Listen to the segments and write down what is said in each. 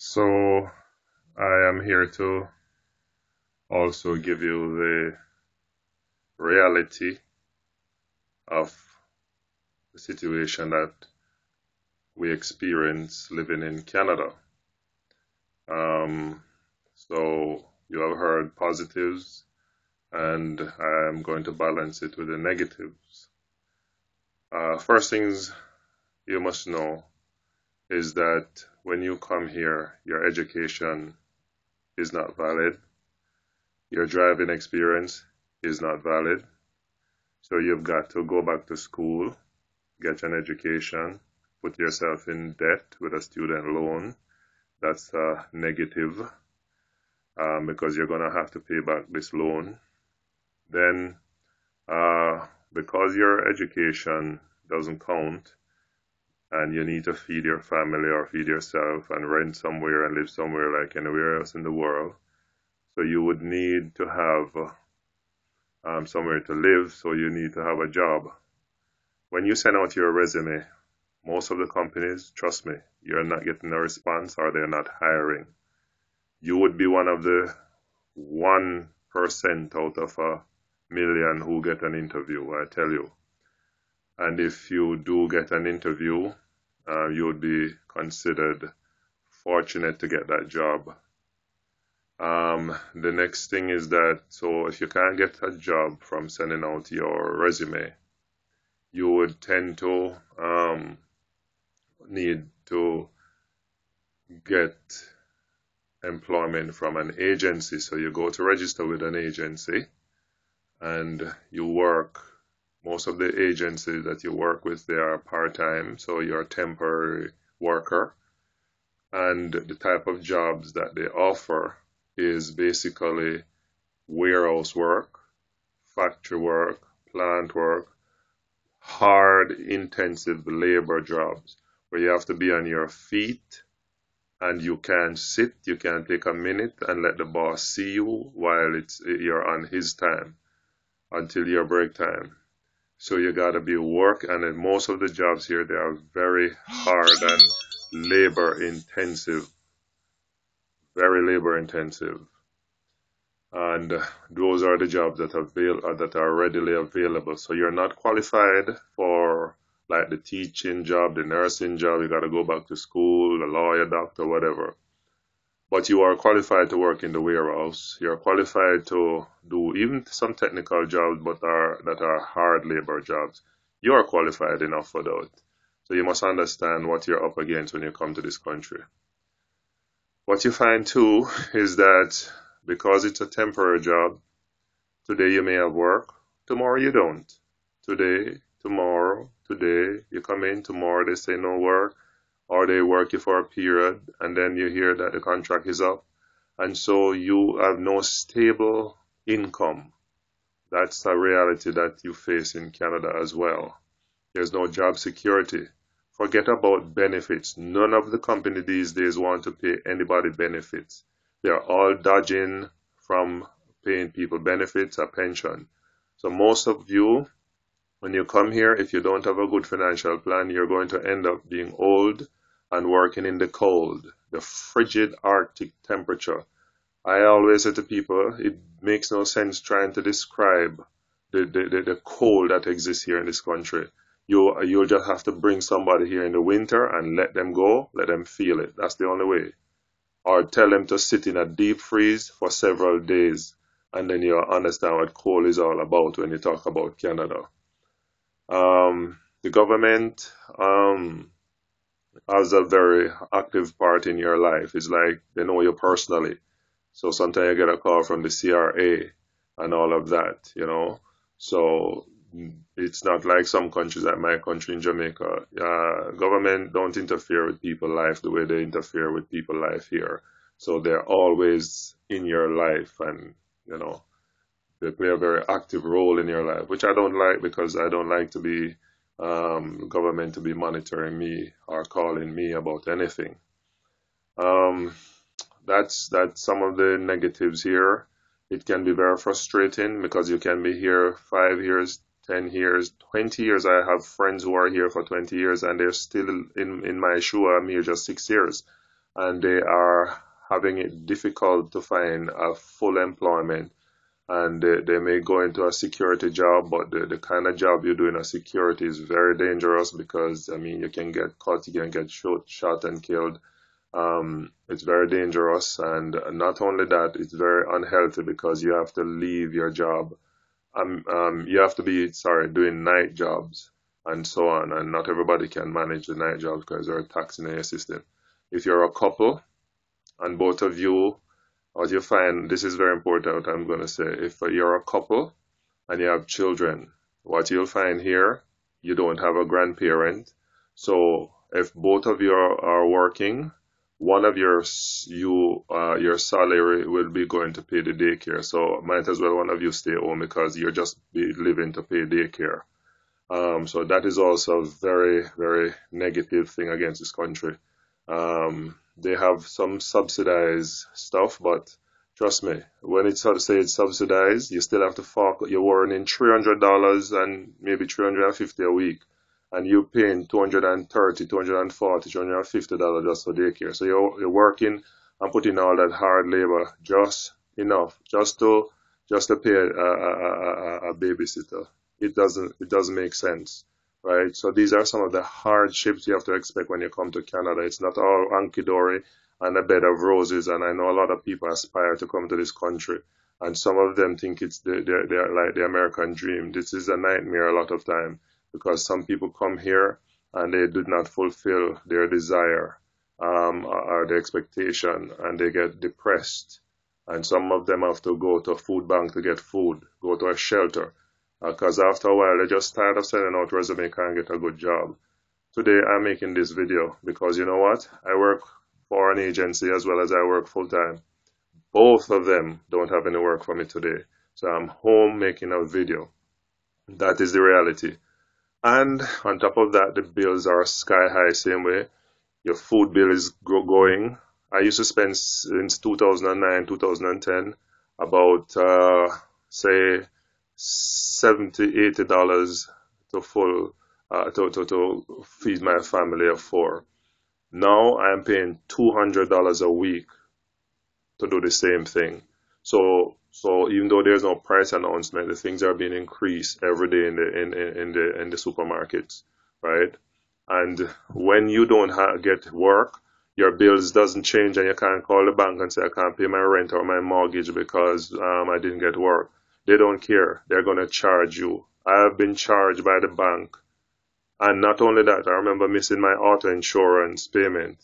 So I am here to also give you the reality of the situation that we experience living in Canada. Um, so you have heard positives, and I'm going to balance it with the negatives. First things you must know is that when you come here, your education is not valid, your driving experience is not valid. So you've got to go back to school, get an education, put yourself in debt with a student loan. That's negative because you're going to have to pay back this loan. Then, because your education doesn't count and you need to feed your family or feed yourself and rent somewhere and live somewhere like anywhere else in the world, so you would need to have somewhere to live, so you need to have a job. When you send out your resume, most of the companies, trust me, you're not getting a response or they're not hiring. You would be one of the 1% out of a million who get an interview, I tell you. And if you do get an interview, you would be considered fortunate to get that job. The next thing is that, so if you can't get a job from sending out your resume, you would tend to need to get employment from an agency. So you go to register with an agency and you work. Most of the agencies that you work with, they are part-time, so you're a temporary worker. And the type of jobs that they offer is basically warehouse work, factory work, plant work, hard, intensive labor jobs where you have to be on your feet and you can't sit, you can't take a minute and let the boss see you while you're on his time until your break time. So you gotta be work, and in most of the jobs here they are very hard and labor intensive, very labor intensive. And those are the jobs that are readily available. So you're not qualified for like the teaching job, the nursing job. You got to go back to school, the lawyer, doctor, whatever. But you are qualified to work in the warehouse. You're qualified to do even some technical jobs, but that are hard labor jobs. You are qualified enough for that. So you must understand what you're up against when you come to this country. What you find too is that because it's a temporary job, today you may have work, tomorrow you don't. Today, tomorrow, today, you come in, tomorrow they say no work, or they work you for a period, and then you hear that the contract is up. And so you have no stable income. That's a reality that you face in Canada as well. There's no job security. Forget about benefits. None of the company these days want to pay anybody benefits. They're all dodging from paying people benefits or pension. So most of you, when you come here, if you don't have a good financial plan, you're going to end up being old and working in the cold, the frigid Arctic temperature. I always say to people, it makes no sense trying to describe the cold that exists here in this country. You'll just have to bring somebody here in the winter and let them go, let them feel it. That's the only way. Or tell them to sit in a deep freeze for several days, and then you'll understand what cold is all about when you talk about Canada. The government has a very active part in your life. It's like they know you personally. So sometimes you get a call from the CRA and all of that. So it's not like some countries, like my country in Jamaica. Government don't interfere with people's life the way they interfere with people's life here. So they're always in your life, and they play a very active role in your life, which I don't like because I don't like to be government to be monitoring me or calling me about anything. Um, that's some of the negatives here. It can be very frustrating because you can be here 5 years, 10 years, 20 years. I have friends who are here for 20 years and they're still in my shoe. I'm here just 6 years. and they are having it difficult to find a full employment. And they may go into a security job, but the kind of job you do in a security is very dangerous because, I mean, you can get caught, you can get shot and killed. It's very dangerous, and not only that, it's very unhealthy because you have to leave your job. You have to be, sorry, doing night jobs and so on, and not everybody can manage the night jobs because they're taxing your system. If you're a couple and both of you, what you find, this is very important, I'm going to say, if you're a couple and you have children, what you'll find here, you don't have a grandparent. So if both of you are working, one of your salary will be going to pay the daycare. So might as well one of you stay home because you're just be living to pay daycare. So that is also a very, very negative thing against this country. They have some subsidized stuff, but trust me, when it's say it's subsidized, you still have to fork. You're earning $300 and maybe 350 a week, and you're paying 230, 240, $250 just for daycare. So you're working and putting all that hard labor just enough, just to pay a babysitter. It doesn't make sense, right? So these are some of the hardships you have to expect when you come to Canada. It's not all hunky dory and a bed of roses. And I know a lot of people aspire to come to this country, and some of them think it's they're like the American dream. This is a nightmare a lot of time because some people come here and they do not fulfill their desire or their expectation, and they get depressed. And some of them have to go to a food bank to get food, go to a shelter, because after a while, they're just tired of sending out resume, can't get a good job. Today, I'm making this video because you know what? I work for an agency as well as I work full time. Both of them don't have any work for me today. So I'm home making a video. That is the reality. And on top of that, the bills are sky high, same way. Your food bill is going. I used to spend since 2009, 2010 about, say, $70, $80 to feed my family of four. Now I'm paying $200 a week to do the same thing. So even though there's no price announcement, the things are being increased every day in the supermarkets, right? And when you don't get work, your bills doesn't change, and you can't call the bank and say I can't pay my rent or my mortgage because I didn't get work. They don't care. They're going to charge you. I have been charged by the bank. And not only that, I remember missing my auto insurance payment.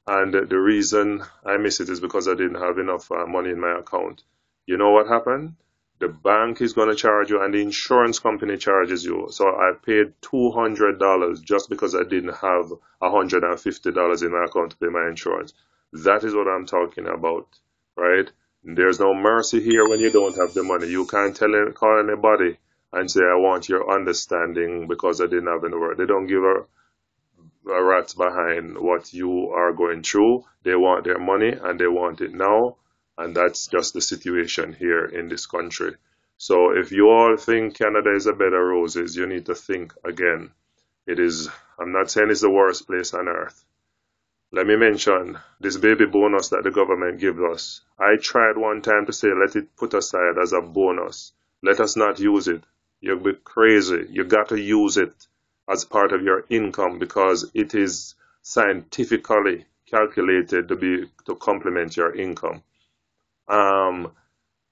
And the reason I missed it is because I didn't have enough money in my account. You know what happened? The bank is going to charge you and the insurance company charges you. So I paid $200 just because I didn't have $150 in my account to pay my insurance. That is what I'm talking about, right? There's no mercy here when you don't have the money. You can't call anybody and say, I want your understanding because I didn't have any work. They don't give a rat's behind what you are going through. They want their money and they want it now. And that's just the situation here in this country. So if you all think Canada is a bed of roses, you need to think again. I'm not saying it's the worst place on earth. Let me mention this baby bonus that the government gives us. I tried one time to say let it put aside as a bonus. Let us not use it. You'll be crazy. You got to use it as part of your income because it is scientifically calculated to complement your income.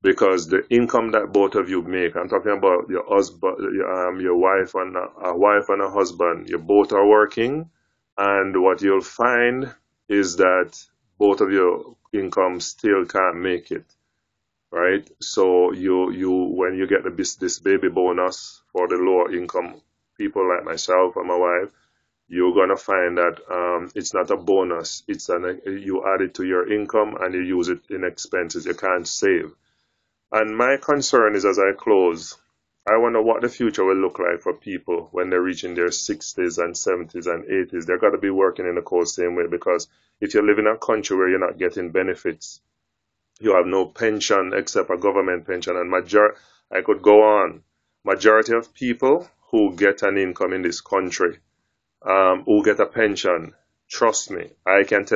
Because the income that both of you make, I'm talking about your husband, your wife and a husband, you both are working, and what you'll find is that both of your income still can't make it, right? So when you get this baby bonus for the lower income people like myself and my wife, you're gonna find that it's not a bonus. You add it to your income and you use it in expenses. You can't save. And my concern is, as I close, I wonder what the future will look like for people when they're reaching their 60s and 70s and 80s. They're going to be working in the cold same way because if you live in a country where you're not getting benefits, you have no pension except a government pension, and I could go on. Majority of people who get an income in this country, who get a pension, trust me, I can tell